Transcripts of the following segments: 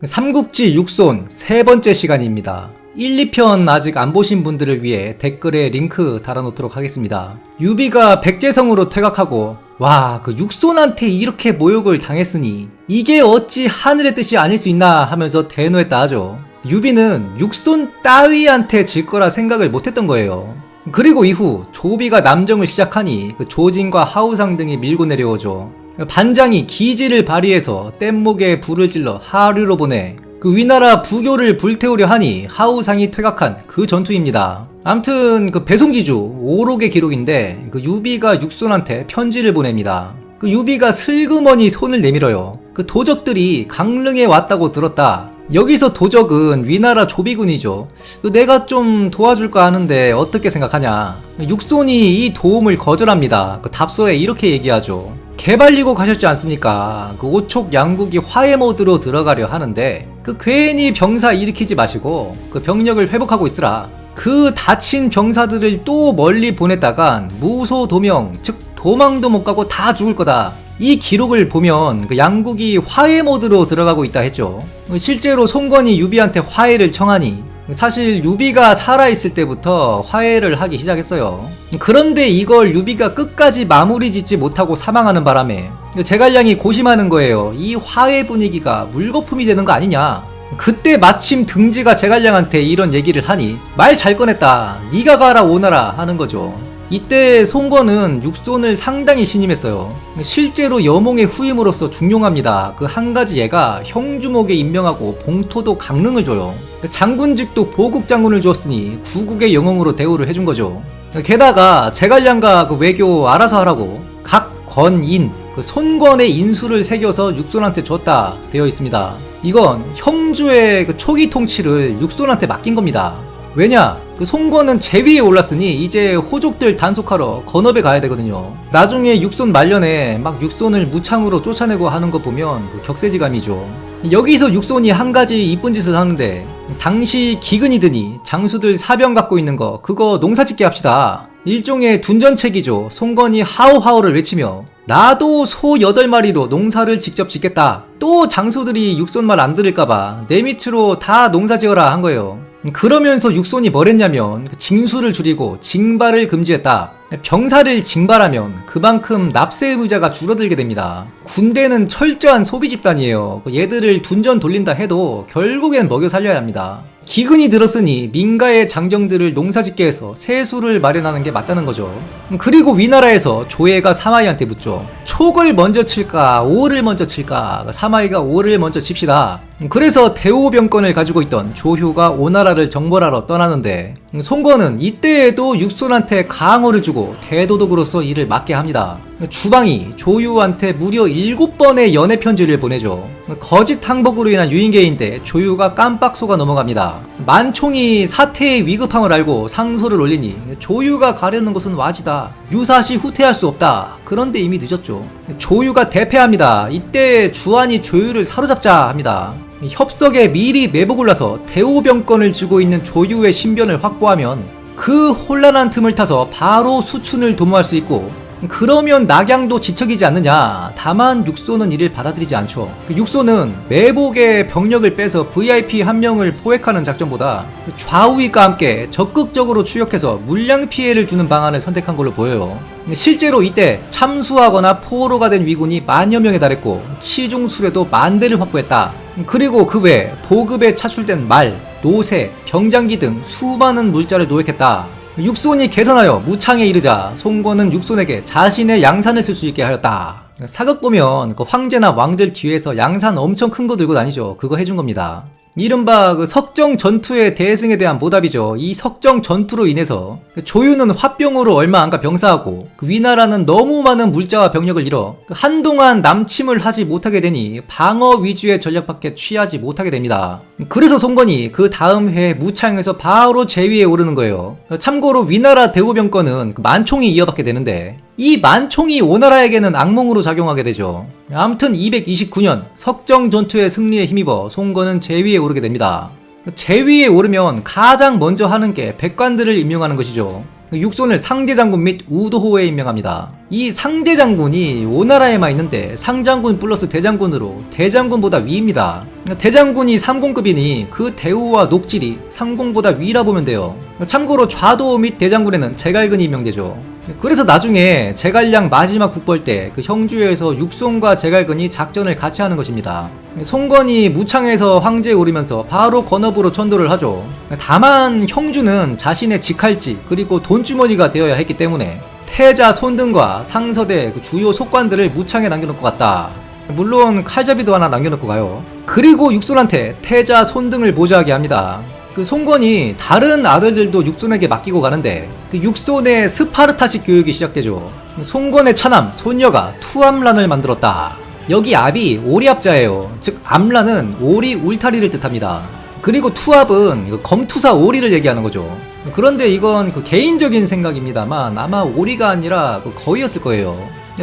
삼국지 육손 세 번째 시간입니다. 1, 2편 아직 안 보신 분들을 위해 댓글에 링크 달아놓도록 하겠습니다. 유비가 백제성으로 퇴각하고 와, 그 육손한테 이렇게 모욕을 당했으니 이게 어찌 하늘의 뜻이 아닐 수 있나 하면서 대노했다 하죠. 유비는 육손 따위한테 질 거라 생각을 못했던 거예요. 그리고 이후 조비가 남정을 시작하니 그 조진과 하우상 등이 밀고 내려오죠. 반장이 기지를 발휘해서 뗏목에 불을 질러 하류로 보내 그 위나라 부교를 불태우려 하니 하우상이 퇴각한 그 전투입니다. 암튼 그 배송지주 오록의 기록인데 그 유비가 육손한테 편지를 보냅니다. 그 유비가 슬그머니 손을 내밀어요. 그 도적들이 강릉에 왔다고 들었다. 여기서 도적은 위나라 조비군이죠. 내가 좀 도와줄까 하는데 어떻게 생각하냐. 육손이 이 도움을 거절합니다. 그 답서에 이렇게 얘기하죠. 개발리고 가셨지 않습니까? 그 오촉 양국이 화해 모드로 들어가려 하는데 그 괜히 병사 일으키지 마시고 그 병력을 회복하고 있으라. 그 다친 병사들을 또 멀리 보냈다간 무소도명, 즉 도망도 못 가고 다 죽을 거다. 이 기록을 보면 그 양국이 화해 모드로 들어가고 있다 했죠. 실제로 송건이 유비한테 화해를 청하니 사실 유비가 살아있을 때부터 화해를 하기 시작했어요. 그런데 이걸 유비가 끝까지 마무리 짓지 못하고 사망하는 바람에 제갈량이 고심하는 거예요. 이 화해 분위기가 물거품이 되는 거 아니냐. 그때 마침 등지가 제갈량한테 이런 얘기를 하니 말 잘 꺼냈다. 네가 가라 오너라 하는 거죠. 이때 송건은 육손을 상당히 신임했어요. 실제로 여몽의 후임으로서 중용합니다. 그 한 가지 얘가 형주목에 임명하고 봉토도 강릉을 줘요. 장군직도 보국장군을 주었으니 구국의 영웅으로 대우를 해준 거죠. 게다가 제갈량과 그 외교 알아서 하라고 각 건인, 그 손건의 인수를 새겨서 육손한테 줬다 되어 있습니다. 이건 형주의 그 초기 통치를 육손한테 맡긴 겁니다. 왜냐? 그 송건은 제위에 올랐으니 이제 호족들 단속하러 건업에 가야 되거든요. 나중에 육손 말년에 막 육손을 무창으로 쫓아내고 하는 거 보면 그 격세지감이죠. 여기서 육손이 한 가지 이쁜 짓을 하는데 당시 기근이 드니 장수들 사병 갖고 있는 거 그거 농사짓게 합시다. 일종의 둔전책이죠. 송건이 하우하우를 외치며 나도 소 8마리로 농사를 직접 짓겠다. 또 장수들이 육손 말 안 들을까봐 내 밑으로 다 농사 지어라 한 거예요. 그러면서 육손이 뭘 했냐면 징수를 줄이고 징발을 금지했다. 병사를 징발하면 그만큼 납세 의무자가 줄어들게 됩니다. 군대는 철저한 소비 집단이에요. 얘들을 둔전 돌린다 해도 결국엔 먹여 살려야 합니다. 기근이 들었으니 민가의 장정들을 농사짓게 해서 세수를 마련하는 게 맞다는 거죠. 그리고 위나라에서 조예가 사마이한테 묻죠. 촉을 먼저 칠까 오를 먼저 칠까. 사마이가 오를 먼저 칩시다. 그래서 대오병권을 가지고 있던 조효가 오나라를 정벌하러 떠나는데 송건은 이때에도 육손한테 강호를 주고 대도독으로서 일을 맡게 합니다. 주방이 조유한테 무려 7번의 연애 편지를 보내죠. 거짓 항복으로 인한 유인계인데 조유가 깜빡 속아 넘어갑니다. 만총이 사태의 위급함을 알고 상소를 올리니 조유가 가려는 곳은 와지다. 유사시 후퇴할 수 없다. 그런데 이미 늦었죠. 조유가 대패합니다. 이때 주안이 조유를 사로잡자 합니다. 협석에 미리 매복을 놔서 대오병권을 쥐고 있는 조유의 신변을 확보하면 그 혼란한 틈을 타서 바로 수춘을 도모할 수 있고 그러면 낙양도 지척이지 않느냐. 다만 육손은 이를 받아들이지 않죠. 육손은 매복에 병력을 빼서 VIP 한 명을 포획하는 작전보다 좌우위과 함께 적극적으로 추격해서 물량 피해를 주는 방안을 선택한 걸로 보여요. 실제로 이때 참수하거나 포로가 된 위군이 만여 명에 달했고 치중술에도 10,000대를 확보했다. 그리고 그 외 보급에 차출된 말, 노새, 병장기 등 수많은 물자를 노획했다. 육손이 개선하여 무창에 이르자 송건은 육손에게 자신의 양산을 쓸 수 있게 하였다. 사극 보면 그 황제나 왕들 뒤에서 양산 엄청 큰 거 들고 다니죠. 그거 해준 겁니다. 이른바 그 석정 전투의 대승에 대한 보답이죠. 이 석정 전투로 인해서 조유는 화병으로 얼마 안가 병사하고 그 위나라는 너무 많은 물자와 병력을 잃어 한동안 남침을 하지 못하게 되니 방어 위주의 전략밖에 취하지 못하게 됩니다. 그래서 송건이 그 다음 해 무창에서 바로 제위에 오르는 거예요. 참고로 위나라 대오병권은 만총이 이어받게 되는데 이 만총이 오나라에게는 악몽으로 작용하게 되죠. 아무튼 229년 석정 전투의 승리에 힘입어 송건은 제위에 오르게 됩니다. 제위에 오르면 가장 먼저 하는 게 백관들을 임명하는 것이죠. 육손을 상대장군 및 우도호에 임명합니다. 이 상대장군이 오나라에만 있는데 상장군 플러스 대장군으로 대장군보다 위입니다. 대장군이 3공급이니 그 대우와 녹질이 상공보다 위라 보면 돼요. 참고로 좌도 및 대장군에는 제갈근이 임명되죠. 그래서 나중에 제갈량 마지막 북벌 때 그 형주에서 육손과 제갈근이 작전을 같이 하는 것입니다. 송건이 무창에서 황제에 오르면서 바로 건업으로 천도를 하죠. 다만 형주는 자신의 직할지 그리고 돈주머니가 되어야 했기 때문에 태자, 손등과 상서대 그 주요 속관들을 무창에 남겨놓고 갔다. 물론 칼잡이도 하나 남겨놓고 가요. 그리고 육손한테 태자, 손등을 보좌하게 합니다. 그 송건이 다른 아들들도 육손에게 맡기고 가는데 그 육손의 스파르타식 교육이 시작되죠. 송건의 차남 손녀가 투암란을 만들었다. 여기 압이 오리압자예요. 즉 암란은 오리 울타리를 뜻합니다. 그리고 투압은 검투사 오리를 얘기하는 거죠. 그런데 이건 그 개인적인 생각입니다만 아마 오리가 아니라 그 거위였을 거예요.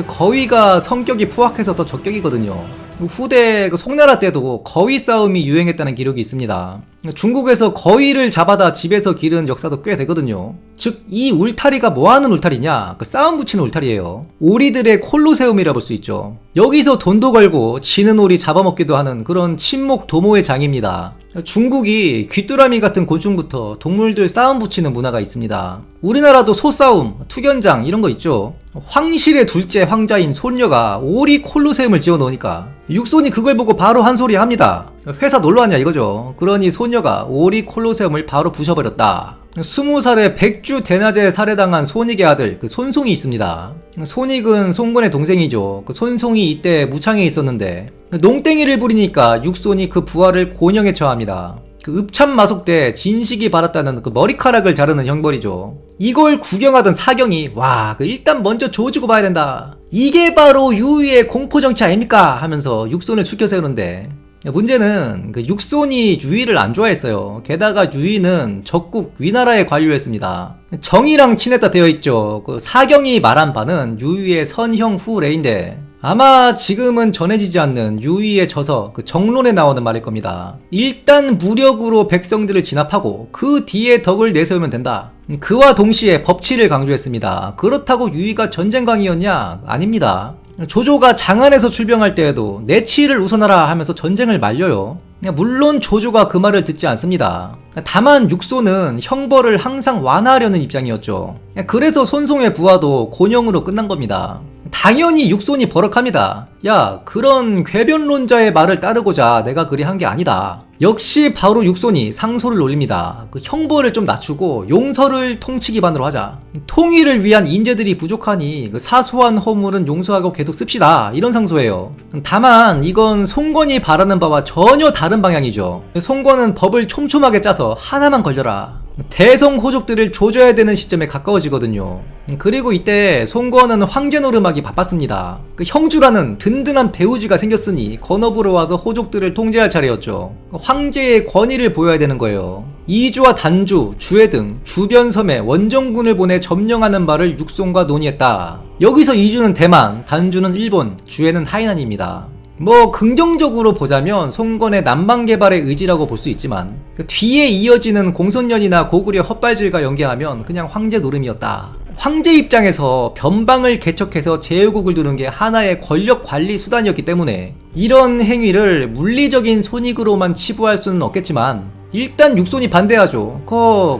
거위가 성격이 포악해서 더 적격이거든요. 후대 그 송나라 때도 거위 싸움이 유행했다는 기록이 있습니다. 중국에서 거위를 잡아다 집에서 기른 역사도 꽤 되거든요. 즉 이 울타리가 뭐하는 울타리냐, 그 싸움 붙이는 울타리예요. 오리들의 콜로세움이라 볼 수 있죠. 여기서 돈도 걸고 지는 오리 잡아먹기도 하는 그런 친목 도모의 장입니다. 중국이 귀뚜라미 같은 곤충부터 동물들 싸움 붙이는 문화가 있습니다. 우리나라도 소싸움, 투견장 이런 거 있죠. 황실의 둘째 황자인 손녀가 오리 콜로세움을 지어 놓으니까 육손이 그걸 보고 바로 한 소리 합니다. 회사 놀러 왔냐 이거죠. 그러니 손녀가 오리 콜로세움을 바로 부셔버렸다. 20살에 백주 대낮에 살해당한 손익의 아들 그 손송이 있습니다. 손익은 송건의 동생이죠. 그 손송이 이때 무창에 있었는데 농땡이를 부리니까 육손이 그 부하를 곤형에 처합니다. 그 읍참마속 때 진식이 받았다는 그 머리카락을 자르는 형벌이죠. 이걸 구경하던 사경이 와, 그 일단 먼저 조지고 봐야 된다. 이게 바로 유의의 공포정치 아닙니까? 하면서 육손을 추켜 세우는데 문제는 그 육손이 유의를 안 좋아했어요. 게다가 유의는 적국 위나라의 관료였습니다. 정이랑 친했다 되어 있죠. 그 사경이 말한 바는 유의의 선형 후레인데 아마 지금은 전해지지 않는 유의의 저서 그 정론에 나오는 말일 겁니다. 일단 무력으로 백성들을 진압하고 그 뒤에 덕을 내세우면 된다. 그와 동시에 법치를 강조했습니다. 그렇다고 유의가 전쟁광이었냐? 아닙니다. 조조가 장안에서 출병할 때에도 내치를 우선하라 하면서 전쟁을 말려요. 물론 조조가 그 말을 듣지 않습니다. 다만 육손은 형벌을 항상 완화하려는 입장이었죠. 그래서 손송의 부하도 곤형으로 끝난 겁니다. 당연히 육손이 버럭합니다. 야, 그런 궤변론자의 말을 따르고자 내가 그리 한 게 아니다. 역시 바로 육손이 상소를 올립니다. 그 형벌을 좀 낮추고 용서를 통치 기반으로 하자. 통일을 위한 인재들이 부족하니 그 사소한 허물은 용서하고 계속 씁시다. 이런 상소예요. 다만 이건 송건이 바라는 바와 전혀 다른 방향이죠. 송건은 법을 촘촘하게 짜서 하나만 걸려라. 대성 호족들을 조져야 되는 시점에 가까워지거든요. 그리고 이때 송건은 황제 노름하기 바빴습니다. 그 형주라는 든든한 배우지가 생겼으니 건업으로 와서 호족들을 통제할 차례였죠. 황제의 권위를 보여야 되는 거예요. 이주와 단주, 주해 등 주변 섬에 원정군을 보내 점령하는 바를 육손과 논의했다. 여기서 이주는 대만, 단주는 일본, 주해는 하이난입니다. 뭐 긍정적으로 보자면 송건의 남방 개발의 의지라고 볼 수 있지만 그 뒤에 이어지는 공손년이나 고구려 헛발질과 연계하면 그냥 황제 노름이었다. 황제 입장에서 변방을 개척해서 제후국을 두는 게 하나의 권력 관리 수단이었기 때문에 이런 행위를 물리적인 손익으로만 치부할 수는 없겠지만 일단 육손이 반대하죠.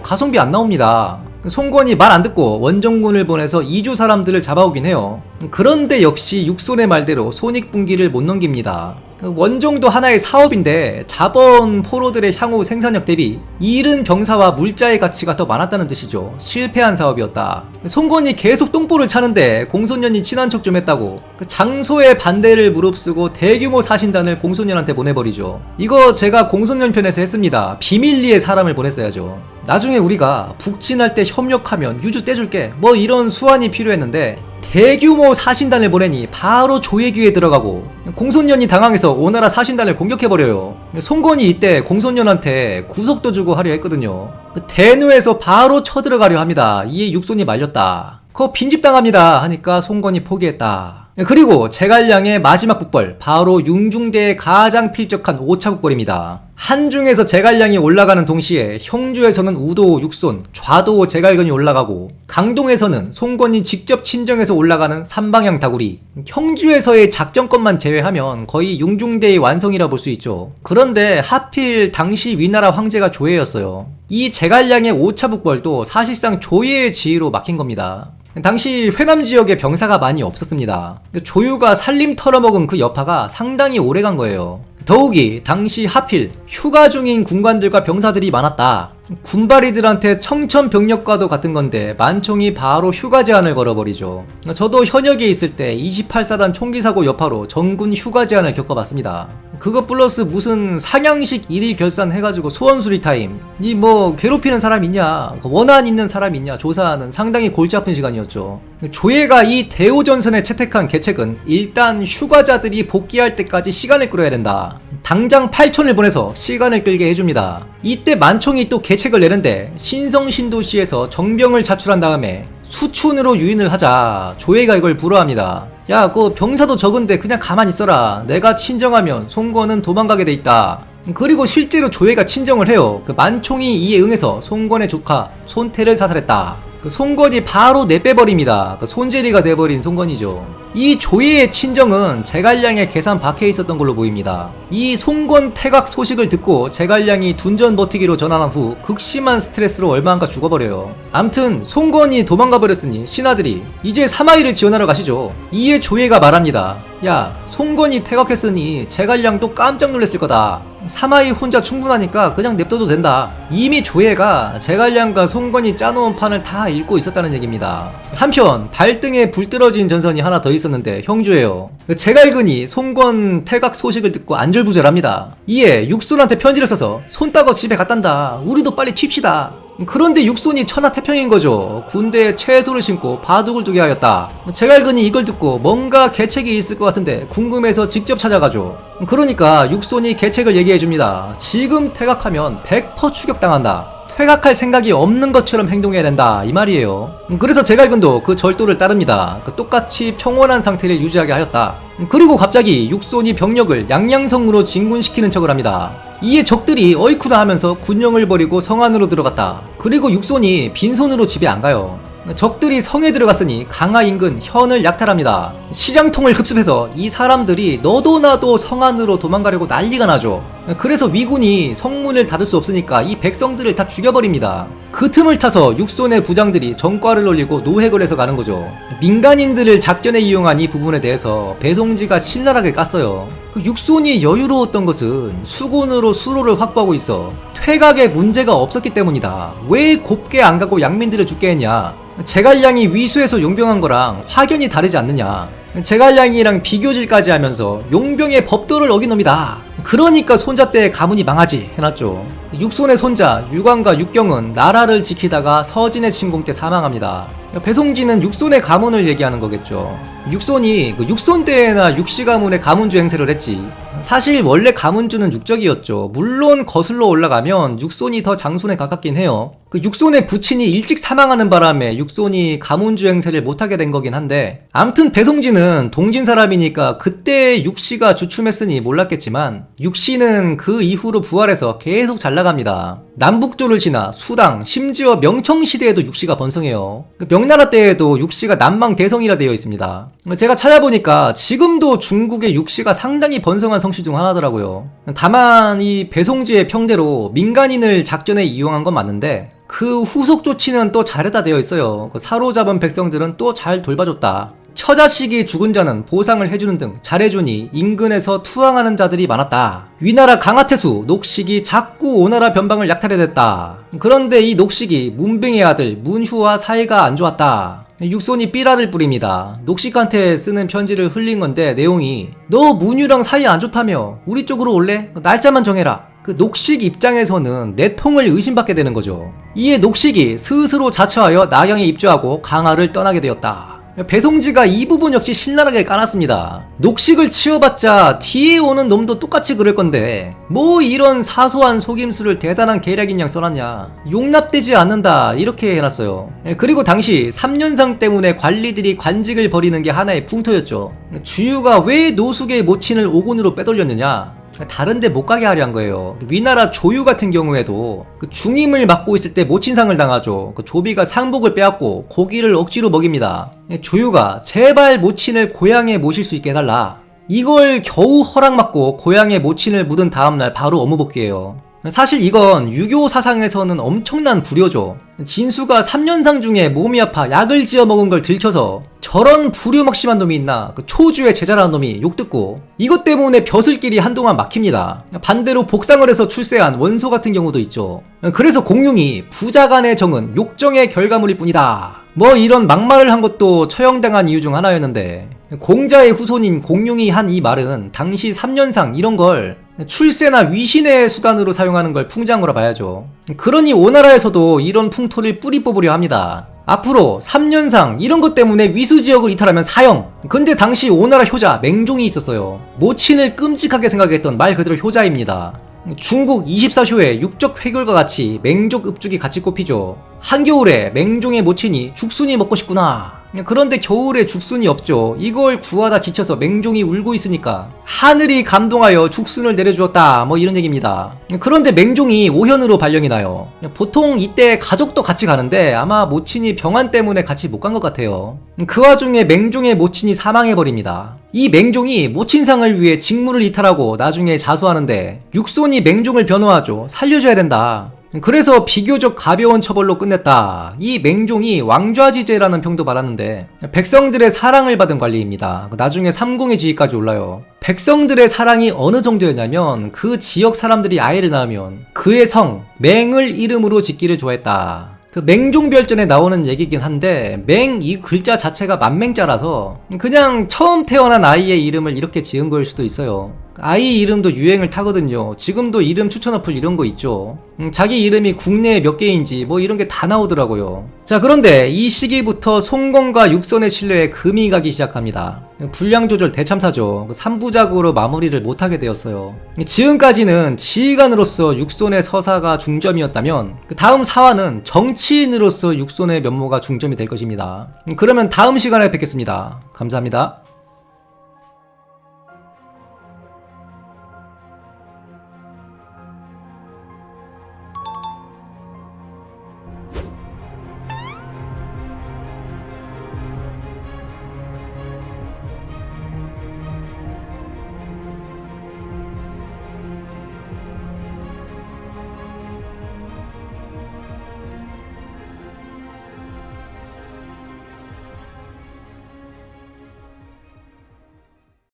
가성비 안 나옵니다. 송건이 말 안 듣고 원정군을 보내서 이주 사람들을 잡아오긴 해요. 그런데 역시 육손의 말대로 손익분기를 못 넘깁니다. 원정도 하나의 사업인데 자본 포로들의 향후 생산력 대비 잃은 병사와 물자의 가치가 더 많았다는 뜻이죠. 실패한 사업이었다. 송건이 계속 똥볼을 차는데 공손년이 친한 척 좀 했다고 장소의 반대를 무릅쓰고 대규모 사신단을 공손년한테 보내버리죠. 이거 제가 공손년 편에서 했습니다. 비밀리에 사람을 보냈어야죠. 나중에 우리가 북진할 때 협력하면 유주 떼줄게 뭐 이런 수완이 필요했는데 대규모 사신단을 보내니 바로 조회귀에 들어가고 공손년이 당황해서 오나라 사신단을 공격해버려요. 송건이 이때 공손년한테 구속도 주고 하려 했거든요. 대누에서 바로 쳐들어가려 합니다. 이에 육손이 말렸다. 빈집당합니다 하니까 송건이 포기했다. 그리고 제갈량의 마지막 국벌, 바로 융중대에 가장 필적한 5차 국벌입니다. 한중에서 제갈량이 올라가는 동시에 형주에서는 우도 육손, 좌도 제갈근이 올라가고, 강동에서는 송건이 직접 친정해서 올라가는 삼방향 다구리, 형주에서의 작전권만 제외하면 거의 융중대의 완성이라 볼 수 있죠. 그런데 하필 당시 위나라 황제가 조예였어요. 이 제갈량의 5차 국벌도 사실상 조예의 지위로 막힌 겁니다. 당시 회남 지역에 병사가 많이 없었습니다. 조유가 살림 털어먹은 그 여파가 상당히 오래간 거예요. 더욱이 당시 하필 휴가 중인 군관들과 병사들이 많았다. 군바리들한테 청천벽력과도 같은 건데 만총이 바로 휴가 제한을 걸어버리죠. 저도 현역에 있을 때 28사단 총기사고 여파로 전군 휴가 제한을 겪어봤습니다. 그것 플러스 무슨 상향식 일일 결산 해가지고 소원수리 타임, 이 뭐 괴롭히는 사람 있냐, 원한 있는 사람 있냐 조사하는 상당히 골치 아픈 시간이었죠. 조예가 이 대오전선에 채택한 계책은 일단 휴가자들이 복귀할 때까지 시간을 끌어야 된다. 당장 8촌을 보내서 시간을 끌게 해줍니다. 이때 만총이 또 계책을 내는데 신성신도시에서 정병을 자출한 다음에 수춘으로 유인을 하자 조예가 이걸 불허합니다. 야, 그 병사도 적은데 그냥 가만히 있어라. 내가 친정하면 송건은 도망가게 돼 있다. 그리고 실제로 조예가 친정을 해요. 그 만총이 이에 응해서 송건의 조카 손태를 사살했다. 그 송건이 바로 내빼버립니다. 그 손재리가 돼버린 송건이죠. 이 조예의 친정은 제갈량의 계산 밖에 있었던 걸로 보입니다. 이 송건 태각 소식을 듣고 제갈량이 둔전 버티기로 전환한 후 극심한 스트레스로 얼마안가 죽어버려요. 암튼 송건이 도망가버렸으니 신하들이 이제 사마이를 지원하러 가시죠. 이에 조예가 말합니다. 야, 송건이 태각했으니 제갈량도 깜짝 놀랐을 거다. 사마이 혼자 충분하니까 그냥 냅둬도 된다. 이미 조예가 제갈량과 송건이 짜놓은 판을 다 읽고 있었다는 얘기입니다. 한편 발등에 불 떨어진 전선이 하나 더 있었는데 형주예요. 제갈근이 송건 태각 소식을 듣고 안절부절합니다. 이에 육손한테 편지를 써서 손 따고 집에 갔단다. 우리도 빨리 튀읍시다. 그런데 육손이 천하태평인 거죠. 군대에 채소를 심고 바둑을 두게 하였다. 제갈근이 이걸 듣고 뭔가 계책이 있을 것 같은데 궁금해서 직접 찾아가죠. 그러니까 육손이 계책을 얘기해줍니다. 지금 퇴각하면 100% 추격당한다. 퇴각할 생각이 없는 것처럼 행동해야 된다, 이 말이에요. 그래서 제갈근도 그 절도를 따릅니다. 똑같이 평온한 상태를 유지하게 하였다. 그리고 갑자기 육손이 병력을 양양성으로 진군시키는 척을 합니다. 이에 적들이 어이쿠나 하면서 군영을 버리고 성 안으로 들어갔다. 그리고 육손이 빈손으로 집에 안 가요. 적들이 성에 들어갔으니 강하 인근 현을 약탈합니다. 시장통을 흡습해서 이 사람들이 너도 나도 성 안으로 도망가려고 난리가 나죠. 그래서 위군이 성문을 닫을 수 없으니까 이 백성들을 다 죽여버립니다. 그 틈을 타서 육손의 부장들이 전과를 올리고 노획을 해서 가는 거죠. 민간인들을 작전에 이용한 이 부분에 대해서 배송지가 신랄하게 깠어요. 그 육손이 여유로웠던 것은 수군으로 수로를 확보하고 있어 퇴각에 문제가 없었기 때문이다. 왜 곱게 안 가고 양민들을 죽게 했냐. 제갈량이 위수에서 용병한 거랑 확연히 다르지 않느냐. 제갈량이랑 비교질까지 하면서 용병의 법도를 어긴 놈이다. 그러니까 손자 때 가문이 망하지 해놨죠. 육손의 손자 유광과 육경은 나라를 지키다가 서진의 침공 때 사망합니다. 배송지는 육손의 가문을 얘기하는 거겠죠. 육손이 육손대회나 육시 가문의 가문주 행세를 했지. 사실 원래 가문주는 육적이었죠. 물론 거슬러 올라가면 육손이 더 장손에 가깝긴 해요. 그 육손의 부친이 일찍 사망하는 바람에 육손이 가문주 행세를 못하게 된 거긴 한데, 암튼 배송지는 동진 사람이니까 그때 육시가 주춤했으니 몰랐겠지만 육시는 그 이후로 부활해서 계속 잘 나갑니다. 남북조를 지나 수당, 심지어 명청시대에도 육시가 번성해요. 그 명나라 때에도 육시가 남망대성이라 되어 있습니다. 제가 찾아보니까 지금도 중국의 육시가 상당히 번성한 성씨 중 하나더라고요. 다만 이 배송지의 평대로 민간인을 작전에 이용한 건 맞는데 그 후속 조치는 또 잘했다 되어 있어요. 그 사로잡은 백성들은 또 잘 돌봐줬다. 처자식이 죽은 자는 보상을 해주는 등 잘해주니 인근에서 투항하는 자들이 많았다. 위나라 강하태수 녹식이 자꾸 오나라 변방을 약탈해댔다. 그런데 이 녹식이 문병의 아들 문휴와 사이가 안 좋았다. 육손이 삐라를 뿌립니다. 녹식한테 쓰는 편지를 흘린 건데 내용이 너 문휴랑 사이 안 좋다며 우리 쪽으로 올래? 날짜만 정해라. 그 녹식 입장에서는 내통을 의심받게 되는 거죠. 이에 녹식이 스스로 자처하여 낙양에 입주하고 강하를 떠나게 되었다. 배송지가 이 부분 역시 신랄하게 까놨습니다. 녹식을 치워봤자 뒤에 오는 놈도 똑같이 그럴 건데 뭐 이런 사소한 속임수를 대단한 계략인 양 써놨냐. 용납되지 않는다 이렇게 해놨어요. 그리고 당시 3년상 때문에 관리들이 관직을 벌이는 게 하나의 풍토였죠. 주유가 왜 노숙의 모친을 오곤으로 빼돌렸느냐. 다른데 못 가게 하려 한 거예요. 위나라 조유 같은 경우에도 그 중임을 맡고 있을 때 모친상을 당하죠. 그 조비가 상복을 빼앗고 고기를 억지로 먹입니다. 조유가 제발 모친을 고향에 모실 수 있게 해달라. 이걸 겨우 허락받고 고향에 모친을 묻은 다음날 바로 업무복귀해요. 사실 이건 유교 사상에서는 엄청난 불효죠. 진수가 3년상 중에 몸이 아파 약을 지어 먹은 걸 들켜서 저런 불효막심한 놈이 있나. 그 초주의 제자라는 놈이 욕듣고 이것 때문에 벼슬길이 한동안 막힙니다. 반대로 복상을 해서 출세한 원소 같은 경우도 있죠. 그래서 공룡이 부자간의 정은 욕정의 결과물일 뿐이다. 뭐 이런 막말을 한 것도 처형당한 이유 중 하나였는데 공자의 후손인 공룡이 한 이 말은 당시 3년상 이런 걸 출세나 위신의 수단으로 사용하는 걸 풍자한 거라 봐야죠. 그러니 오나라에서도 이런 풍토를 뿌리 뽑으려 합니다. 앞으로 3년상 이런 것 때문에 위수지역을 이탈하면 사형. 근데 당시 오나라 효자 맹종이 있었어요. 모친을 끔찍하게 생각했던 말 그대로 효자입니다. 중국 24쇼의 육적 회결과 같이 맹족 읍죽이 같이 꼽히죠. 한겨울에 맹종의 모친이 죽순이 먹고 싶구나. 그런데 겨울에 죽순이 없죠. 이걸 구하다 지쳐서 맹종이 울고 있으니까 하늘이 감동하여 죽순을 내려주었다 뭐 이런 얘기입니다. 그런데 맹종이 오현으로 발령이 나요. 보통 이때 가족도 같이 가는데 아마 모친이 병환 때문에 같이 못 간 것 같아요. 그 와중에 맹종의 모친이 사망해버립니다. 이 맹종이 모친상을 위해 직무를 이탈하고 나중에 자수하는데 육손이 맹종을 변호하죠. 살려줘야 된다. 그래서 비교적 가벼운 처벌로 끝냈다. 이 맹종이 왕좌지제라는 평도 받았는데 백성들의 사랑을 받은 관리입니다. 나중에 삼공의 지위까지 올라요. 백성들의 사랑이 어느 정도였냐면 그 지역 사람들이 아이를 낳으면 그의 성 맹을 이름으로 짓기를 좋아했다. 그 맹종별전에 나오는 얘기긴 한데 맹 이 글자 자체가 만맹자라서 그냥 처음 태어난 아이의 이름을 이렇게 지은 거일 수도 있어요. 아이 이름도 유행을 타거든요. 지금도 이름 추천 어플 이런 거 있죠. 자기 이름이 국내에 몇 개인지 뭐 이런 게 다 나오더라고요. 자, 그런데 이 시기부터 송건과 육손의 신뢰에 금이 가기 시작합니다. 분량조절 대참사죠. 3부작으로 마무리를 못하게 되었어요. 지금까지는 지휘관으로서 육손의 서사가 중점이었다면 그 다음 사화는 정치인으로서 육손의 면모가 중점이 될 것입니다. 그러면 다음 시간에 뵙겠습니다. 감사합니다.